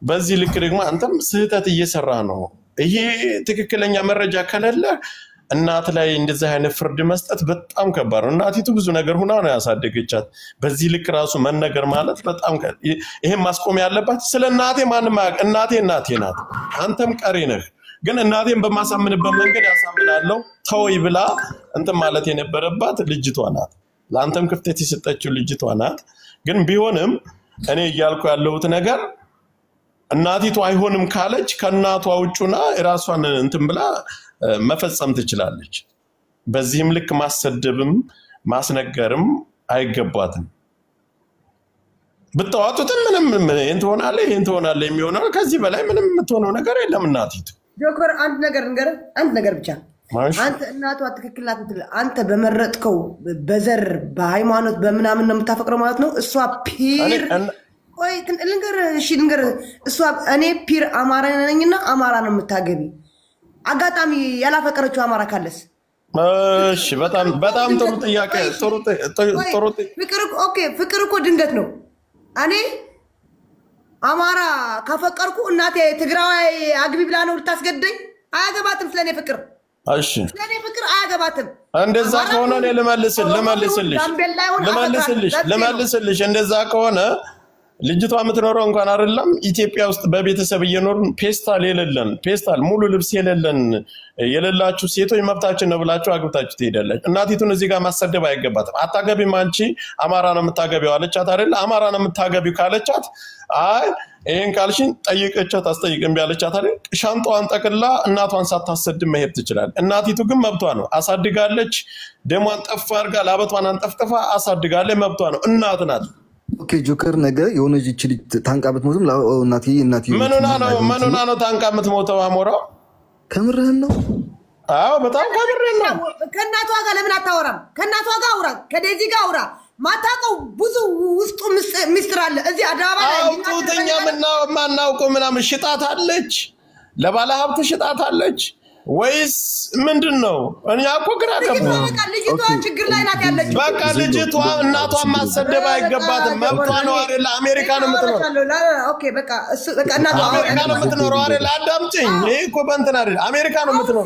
S1: በዚህ ልክ ደግሞ አንተም ስህተት እየሰራ ነው ይሄ ትክክለኛ መረጃ ከሌለ እናት ላይ እንደዛ አይነት ፍርድ መስጠት በጣም ከባድ ነው እናቲቱ ብዙ ነገር ሆና ነው ያሳደገቻት በዚህ ልክ ራሱ መነገር ማለት በጣም ይሄ ማስቆም ያለባት ስለ እናቴ ማንም እናቴ ናት አንተም ቀሪ ነህ ግን እናቴን በማሳመንበት መንገድ ያሳምናለው ተወይ ብላ እንት ማለት የነበረባት ልጅቷ ናት ለአንተም ክፍተት ይሰጠችው ልጅቷ ናት ግን ቢሆንም እኔ እያልኩ ያለሁት ነገር እናቲቱ አይሆንም ካለች ከናቷ ውጭና ራሷን እንትን ብላ መፈጸም ትችላለች በዚህም ልክ ማሰደብም ማስነገርም አይገባትም በተዋጡት ምንም እንትሆናለ የሚሆነው ከዚህ በላይ ምንም የምትሆነው ነገር የለም እናቲቱ
S3: ጆከር አንድ ነገር ብቻ አንተ እናቷ ትክክልላት አንተ በመረጥከው በዘር በሃይማኖት በመናምን ነው የምታፈቅረው ማለት ነው እሷ ፒር ቆይ ልንገር እሷ እኔ ፒር አማራ ነኝና አማራ ነው የምታገቢ አጋጣሚ ያላፈቀረችው አማራ ካለስ
S1: እሺ በጣም ጥሩ ጥያቄ ጥሩ
S3: ፍቅር እኮ ድንገት ነው እኔ አማራ ካፈቀርኩ እናቴ ትግራዋይ አግቢ ብላ ነው ልታስገደኝ አያገባትም ስለኔ ፍቅር እሺ ስለኔ ፍቅር አያገባትም
S1: እንደዛ ከሆነ እኔ ልመልስልሽ እንደዛ ከሆነ ልጅቷ የምትኖረው እንኳን አይደለም ኢትዮጵያ ውስጥ በቤተሰብ እየኖርን ፔስታል ሙሉ ልብስ የሌላችሁ ሴቶች መብታችን ነው ብላችሁ አግብታችሁ ትሄዳላችሁ እናቲቱን እዚህ ጋር ማሰደብ አይገባትም አታገቢም አንቺ አማራ ነው የምታገቢው አለቻት አይደል አማራ ነው የምታገቢው ካለቻት አይ ይሄን ካልሽን ጠይቀቻት አስጠይቅም ቢያለቻት አይደል ሻንጣዋን ጠቅላ እናቷን ሳታሰድም መሄድ ትችላል እናቲቱ ግን መብቷ ነው አሳድጋለች ደሟን ጠፍ አድርጋ ላበቷን አንጠፍጥፋ አሳድጋለች መብቷ ነው እናት ናት
S5: ኦኬ ጆከር ነገ የሆነች እቺ ልጅ ታንቃ ብትሞትም እናቴ
S1: ምንና ነው ታንቃ የምትሞተው አሞራው
S5: ከምርህን ነው
S1: አዎ በጣም ከምርህን ነው
S3: ከእናቷ ጋር ለምን አታወራም ከእናቷ ጋር አውራ ከዴዚ ጋር አውራ ማታቀው ብዙ ውስጡ ሚስጥር አለ እዚህ አዳባ ላይ
S1: ጡተኛ ማናውቀው ምናምን ሽጣት አለች ለባለ ሀብት ሽጣት አለች ወይስ ምንድነው እኛ እኮ ግራ ገባን
S3: ልጅቷ ችግር ላይ ናት ያለች
S1: በቃ ልጅቷ እናቷን ማሰደብ አይገባትም መብቷ ነው አይደል አሜሪካ ነው የምትኖረው
S3: ኦኬ በቃ እናቷ
S1: አሜሪካ ነው የምትኖረው አይደል አዳምጪኝ ይሄ እኮ በእንትን አይደል አሜሪካ ነው የምትኖረው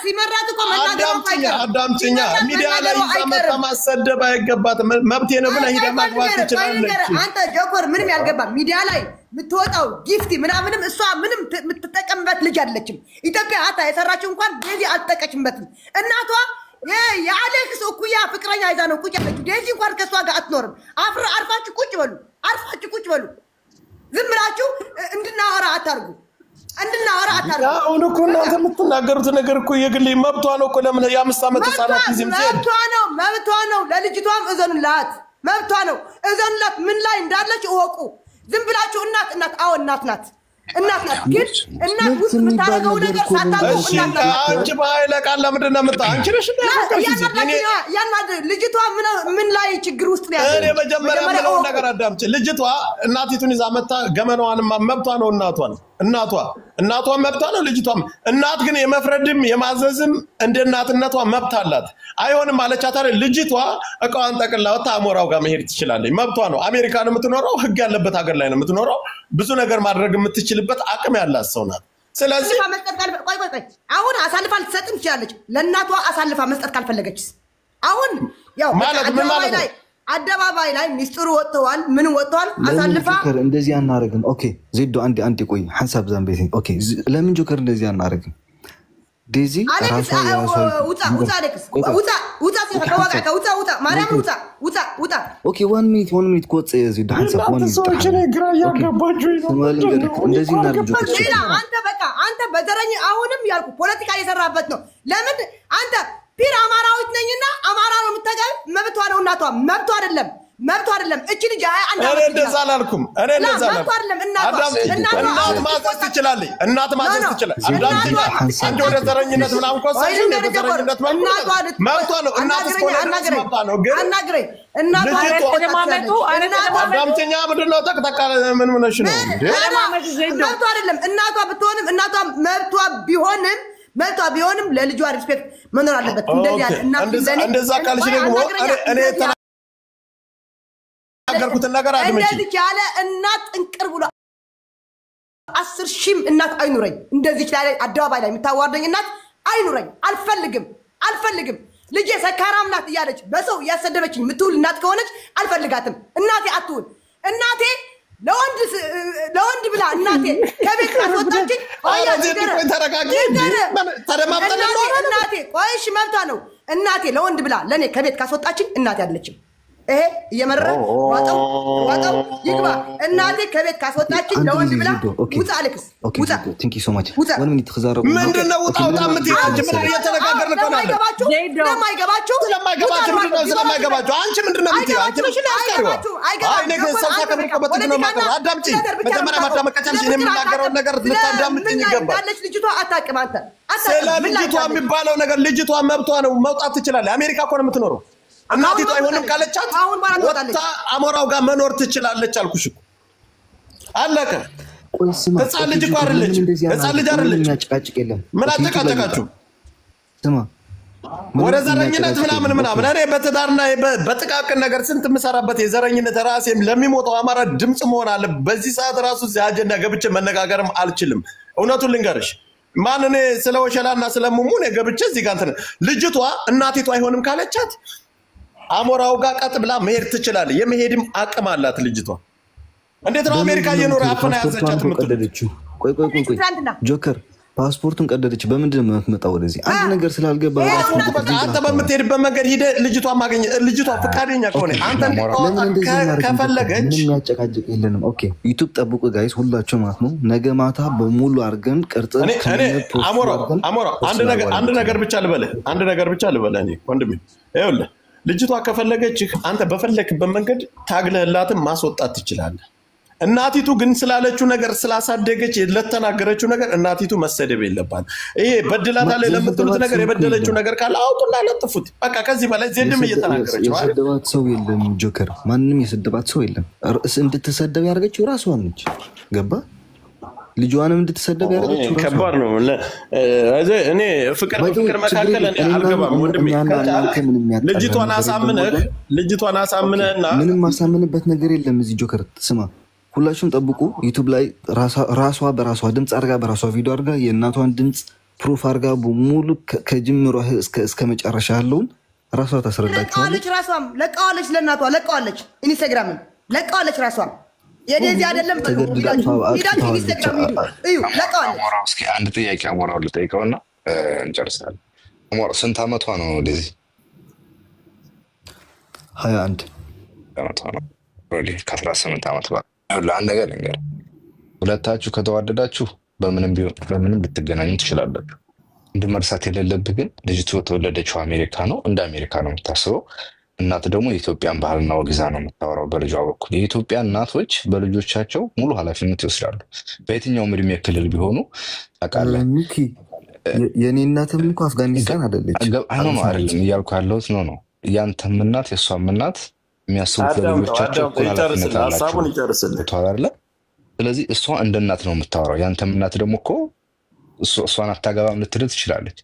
S3: ሲመራት እኮ መናገር
S1: አዳምጪኝ ሚዲያ ላይ ይዘመጣ ማሰደብ አይገባትም መብቴ ነው ብለህ ሄዳ ማግባት ትችላለች
S3: አንተ ጆከር ምንም ያልገባ ሚዲያ ላይ ምትወጣው ጊፍቲ ምናምንም እሷ ምንም ምትጠቀምበት ልጅ አይደለችም ኢትዮጵያ አታ የሰራችው እንኳን ዴዚ አልጠቀችምበትም እናቷ የአሌክስ እኩያ ፍቅረኛ ይዛ ነው ቁጭ ያለች ዴዚ እንኳን ከሷ ጋር አትኖርም አርፋችሁ ቁጭ በሉ ዝም ብላችሁ እንድናወራ አታርጉ
S1: አሁን እኮ እናንተ የምትናገሩት ነገር እኮ የግል መብቷ ነው እኮ ለምን የ5 ዓመት ህፃናት ጊዜም
S3: መብቷ ነው ለልጅቷም እዘኑላት መብቷ ነው እዘኑላት ምን ላይ እንዳለች እወቁ ዝም ብላችሁ እናት አዎ እናት ናት ግን እናት ውስጥ የምታደርገው ነገር ሳታውቁ እናት
S1: አንቺ በኃይለ ቃል ለምንድን ነው የምታ አንቺ ነሽ
S3: ያናድ ልጅቷ ምን ላይ ችግር ውስጥ ነው ያለው
S1: እኔ መጀመሪያ ምለው ነገር አዳምጪ ልጅቷ እናቲቱን ይዛ መጣ ገመናዋን መብቷ ነው እናቷ መብቷ ነው ልጅቷ እናት ግን የመፍረድም የማዘዝም እንደ እናትነቷ መብት አላት አይሆንም አለቻት አይደል ልጅቷ እቃዋን ጠቅላ ወጣ አሞራው ጋር መሄድ ትችላለች መብቷ ነው አሜሪካ ነው የምትኖረው ህግ ያለበት ሀገር ላይ ነው የምትኖረው ብዙ ነገር ማድረግ የምትችልበት አቅም ያላት ሰው ናት ስለዚህ
S3: ቆይ አሁን አሳልፋ ልትሰጥም ትችላለች ለእናቷ አሳልፋ መስጠት ካልፈለገችስ አሁን ያው
S1: ማለት ምን ማለት ነው
S3: አደባባይ ላይ ሚስጥሩ ወጥቷል ምን ወጥቷል አሳልፋ
S5: እንደዚህ አናረግም ኦኬ ዜዶ አንድ ቆይ ሐሳብ ዛምቤት ኦኬ ለምን ጆከር እንደዚህ አናረግም ዴዚ
S3: አሌክስ ውጣ አሌክስ ውጣ ማርያም ውጣ
S5: ኦኬ 1 ሚኒት ቆጽ ዜዶ ሐሳብ 1 ሚኒት
S1: ሰዎች ላይ ግራ ያጋባችሁ
S5: እንደዚህ እናርግ ጆከር
S3: አንተ በደረኝ አሁንም ያልኩ ፖለቲካ እየሰራበት ነው ለምን አንተ ፒር አማራዊት ነኝና አማራ ነው የምታገል መብቷ ነው እናቷ መብቷ አይደለም እቺ ልጅ አንተ
S1: እኔ እንደዛ አላልኩም
S3: መብቷ አይደለም
S1: እናት ማዘዝ ትችላለች አዳምጪኝ አንቺ ወደ ዘረኝነት ምናምን ቆሰሽ ወደ ዘረኝነት መብቷ ነው እናት እስኮ ነው ግን
S3: አናግረኝ እናቷ
S1: አዳምጪኝ ምንድነው ተቀጣቃ ምን ነሽ ነው
S3: መብቷ አይደለም እናቷ ብትሆንም እናቷ መብቷ ቢሆንም ለልጇ ሪስፔክት መኖር አለበት
S1: እንደዛ ካልሽ ደግሞ እኔ ተናገርኩት ነገር አድምጪ
S3: እንደዚህ ያለ እናት እንቅር ብሎ 10 ሺህ እናት አይኑረኝ እንደዚህ ያለ አደባባይ ላይ የምታዋርደኝ እናት አይኑረኝ አልፈልግም ልጄ ሰካራም ናት እያለች በሰው ያሰደበችኝ ምትውል እናት ከሆነች አልፈልጋትም እናቴ አትውል እናቴ ለወንድ ብላ እናቴ ከቤት አስወጣችኝ እናቴ ቆይሽ መብቷ ነው እናቴ ለወንድ ብላ ለኔ ከቤት ካስወጣችኝ እናቴ አይደለችም ይሄ እየመረረ ዋጣው ይግባ እናቴ ከቤት ካስወጣችኝ ለወንድ ብላ ውጣ አሌክስ ውጣ
S5: ቲንክ ዩ ሶ ማች ወን ሚኒት ተዛረቡ
S1: ምንድነው ውጣው ታምትያጅ ምን እየተነጋገርን ነው
S3: ለማይገባችሁ
S1: ስለማይገባችሁ አንቺ ምንድነው የምትይው አንቺ አይ ነገ ሰልሳ ከመቀበጥ ነው ማለት አዳምጪ መጀመሪያ ማዳመጥ ከቻልሽ እኔ የምናገረው ነገር ልታዳምጪኝ ይገባል
S3: ያለች ልጅቷ አታውቅም አንተ
S1: ስለ ልጅቷ የሚባለው ነገር ልጅቷ መብቷ ነው መውጣት ትችላለች አሜሪካ እኮ ነው የምትኖረው እናቲቱ አይሆንም ካለቻት ወጣ አሞራው ጋር መኖር ትችላለች አልኩሽ እኮ አለቀ ህፃን ልጅ እኮ አይደለች ህፃን ልጅ አይደለች ምን አጨቃጨቃችሁ
S5: ስማ
S1: ወደ ዘረኝነት ምናምን እኔ በትዳርና በጥቃቅን ነገር ስንት ምሰራበት የዘረኝነት ራሴም ለሚሞተው አማራ ድምጽ መሆን አለ በዚህ ሰዓት ራሱ እዚህ አጀንዳ ገብቼ መነጋገርም አልችልም እውነቱን ልንገርሽ ማን እኔ ስለወሸላና ስለሙሙን ገብቼ እዚህ ጋር ልጅቷ እናቲቷ አይሆንም ካለቻት አሞራው ጋር ቀጥ ብላ መሄድ ትችላለች የመሄድም አቅም አላት ልጅቷ እንዴት ነው አሜሪካ እየኖረ አፈና ያዘቻት ምትቀደደችው
S5: ቆይ ጆከር ፓስፖርቱን ቀደደች በምንድን ነው የምትመጣው ወደዚህ አንድ ነገር ስላልገባ
S1: አንተ በምትሄድበት መንገድ ሄደ ልጅቷ ማግኘት ልጅቷ ፈቃደኛ ከሆነ አንተ ከፈለገች
S5: ምን ያጨቃጭቅ የለንም ኦኬ ዩቲዩብ ጠብቁ ጋይስ ሁላችሁ ማለት ነው ነገ ማታ በሙሉ አርገን ቅርጽ
S1: እኔ አሞራ አንድ ነገር ብቻ ልበለ እኔ ወንድሜ ይኸውልህ ልጅቷ ከፈለገች አንተ በፈለክበት መንገድ ታግለህላትም ማስወጣት ትችላለህ እናቲቱ ግን ስላለችው ነገር ስላሳደገች ለተናገረችው ነገር እናቲቱ መሰደብ የለባት ይሄ በድላታለ ለምትሉት ነገር የበደለችው ነገር ካለ አውጡና ለጥፉት በቃ ከዚህ በላይ ዘድም እየተናገረች ነው
S5: የሰደባት ሰው የለም ጆከር ማንንም የሰደባት ሰው የለም እንድትሰደብ ያርገችው ራስዋን ነች ገባ ልጅዋንም እንድትሰደብ ያርገችው
S1: ከባድ ነው እኔ ፍቅር መካከል አልገባም ወንድሜ ልጅቷን አሳምነህና
S5: ምንም ማሳመንበት ነገር የለም እዚህ ጆከር ስማ ሁላችሁም ጠብቁ ዩቲዩብ ላይ ራሷ በራሷ ድምጽ አርጋ በራሷ ቪዲዮ አርጋ የእናቷን ድምጽ ፕሩፍ አርጋ ሙሉ ከጅምሯ እስከ መጨረሻ ያለውን ራሷ ታስረዳችኋለች
S3: ራሷም ለቃዋለች ለእናቷ ለቃዋለች ኢንስታግራም ለቃዋለች ራሷም የደዚህ አይደለም ኢንስታግራም እዩ ለቃዋለች
S7: እስኪ አንድ ጥያቄ አሞራው ልጠይቀውና እንጨርሳለን አሞራው ስንት አመቷ ነው ለዚህ
S5: 21
S7: አመቷ ነው ኦልሬዲ ከ18 አመት በኋላ ለአንድ ነገር እንግዲህ ሁለታችሁ ከተዋደዳችሁ በምንም ልትገናኙ ትችላላችሁ እንድመርሳት የሌለብህ ግን ልጅቱ ተወለደችው አሜሪካ ነው እንደ አሜሪካ ነው የምታስበው እናት ደግሞ የኢትዮጵያን ባህልና ወግዛ ነው የምታወራው በልጇ በኩል የኢትዮጵያ እናቶች በልጆቻቸው ሙሉ ኃላፊነት ይወስዳሉ በየትኛውም እድሜ ክልል ቢሆኑ ታውቃለህ
S5: የኔ እናትም እኮ አፍጋኒስታን አይደለች
S7: አይደለም እያልኩ ያለሁት ነው ያንተም እናት የሷም እናት የሚያስቡት ለልጆቻቸው
S1: ሀሳቡን ይጨርስልህ
S7: ስለዚህ እሷ እንደ እናት ነው የምታወራው ያንተም እናት ደግሞ እኮ እሷን አታገባም ልትል ትችላለች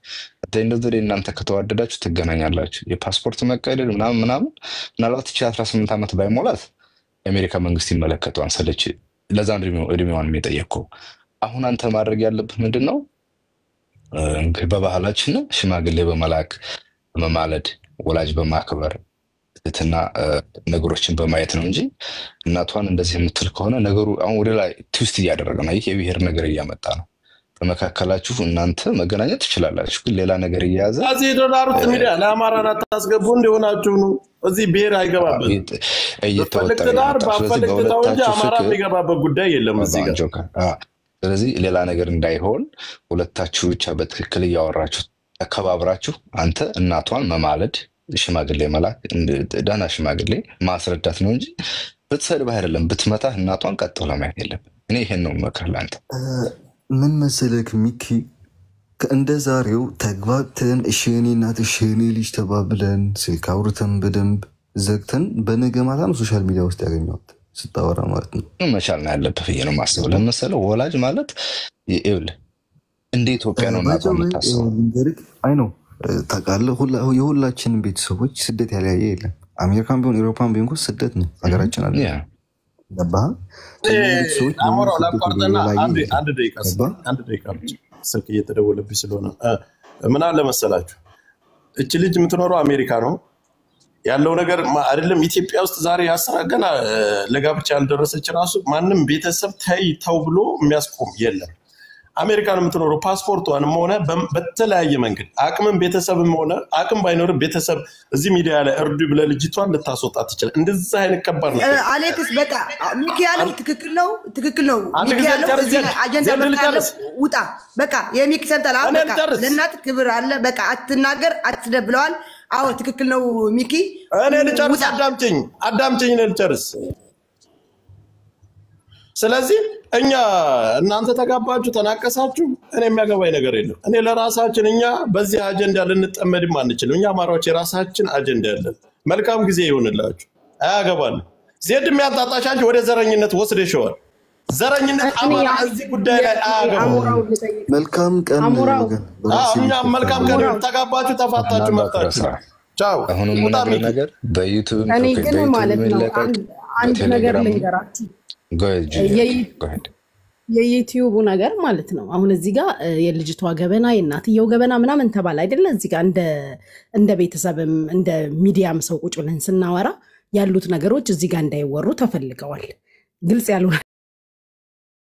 S7: እንደዚህ እናንተ ከተዋደዳችሁ ትገናኛላችሁ የፓስፖርት መቀደድ ምናምን ምናልባት 18 አመት ባይሞላት የአሜሪካ መንግስት ይመለከቷን ሰለች ለዛ እድሜዋን የሚጠየቀው አሁን አንተ ማድረግ ያለብህ ምንድነው በባህላችን ሽማግሌ በመላክ በመማለድ ወላጅ በማክበር እትና ነገሮችን በማየት ነው እንጂ እናቷን እንደዚህ የምትል ከሆነ ነገሩ አሁን ወደ ላይ ትዊስት እያደረገ ነው ይሄ የብሔር ነገር እያመጣ ነው በመካከላችሁ እናንተ መገናኘት ትችላላችሁ ግን ሌላ ነገር እያያዘ
S1: እዚህ ዶላሩት ሚዲያ ለአማራና ታስገቡ እንደሆናችሁ ነው እዚህ ብሔር አይገባበት እየተወጣ ባፈልክታው እንጂ አማራ የሚገባበት ጉዳይ የለም እዚህ ጋር
S7: ስለዚህ ሌላ ነገር እንዳይሆን ሁለታችሁ ብቻ በትክክል እያወራችሁ ተከባብራችሁ አንተ እናቷን መማለድ ሽማግሌ መላክ ዳና ሽማግሌ ማስረዳት ነው እንጂ በተሰደበ አይደለም በትመታ እናቷን ቀጥሎ ለማየት የለም እኔ ይሄን ነው መከራል አንተ
S5: ምን መሰለክ ሚኪ ከእንደ ዛሬው ተግባብተን እሺኔ እናት እሺኔ ልጅ ተባብለን ስልክ አውርተን በደንብ ዘግተን በነገ ማታ ነው ሶሻል ሚዲያ ውስጥ ያገኘሁት ስታወራ ማለት ነው
S7: መቻል ነው ያለበት ይሄ ነው ማስተው ለምሳሌ ወላጅ ማለት ይብል እንደ ኢትዮጵያ ነው ታስበው
S5: አይ ነው ታውቃለህ የሁላችንም ቤተሰቦች ስደት ያለያየ የለም አሜሪካን ቢሆን አውሮፓን ቢሆን ስደት ነው ሀገራችን አለ ገባ
S1: አሞራው ላቋርጠና አንድ ደቂቃ ስልክ እየተደወለብኝ ስለሆነ ምን አለ መሰላችሁ እቺ ልጅ የምትኖረው አሜሪካ ነው ያለው ነገር አይደለም ኢትዮጵያ ውስጥ ዛሬ ያሰራገና ለጋብቻ ያልደረሰች ራሱ ማንም ቤተሰብ ተው ብሎ የሚያስቆም የለም አሜሪካን የምትኖረው ፓስፖርቷንም ሆነ በተለያየ መንገድ አቅምን ቤተሰብም ሆነ አቅም ባይኖር ቤተሰብ እዚህ ሚዲያ ላይ እርዱ ብለ ልጅቷን ልታስወጣት ይችላል እንደዛ አይነት ከባድ ነው
S3: አሌክስ በቃ ሚኪያል ትክክል ነው ሚኪያል አጀንዳ መካከለ ውጣ በቃ የሚክ ሰንተላ በቃ ለእናት ክብር አለ በቃ አትናገር አትደብለዋል አዎ ትክክል ነው ሚኪ
S1: እኔ ልጨርስ አዳምጪኝ ልጨርስ ስለዚህ እኛ እናንተ ተጋባችሁ ተናቀሳችሁ እኔ የሚያገባኝ ነገር የለም እኔ ለራሳችን እኛ በዚህ አጀንዳ ልንጠመድም አንችልም እኛ ማራዎች የራሳችን አጀንዳ ያለን መልካም ጊዜ ይሁንላችሁ አያገባን ዜድ የሚያጣጣሻንቺ ወደ ዘረኝነት ወስደሽዋል ዘረኝነት አማራ እዚህ ጉዳይ ላይ አያገባም።
S5: መልካም ቀን
S1: እኛም መልካም ቀን ተጋባችሁ ተፋታችሁ መጣችሁ ቻው።
S7: አሁን ምን ነገር በዩቲዩብ
S2: እኔ ግን ማለት ነው አንድ ነገር ልንገራችሁ የዩቲዩቡ ነገር ማለት ነው። አሁን እዚህ ጋር የልጅቷ ገበና የእናትየው ገበና ምናምን ተባለ አይደለ? እዚህ ጋር እንደ ቤተሰብም እንደ ሚዲያም ሰው ቁጭ ብለን ስናወራ ያሉት ነገሮች እዚህ ጋር እንዳይወሩ ተፈልገዋል። ግልጽ ያሉ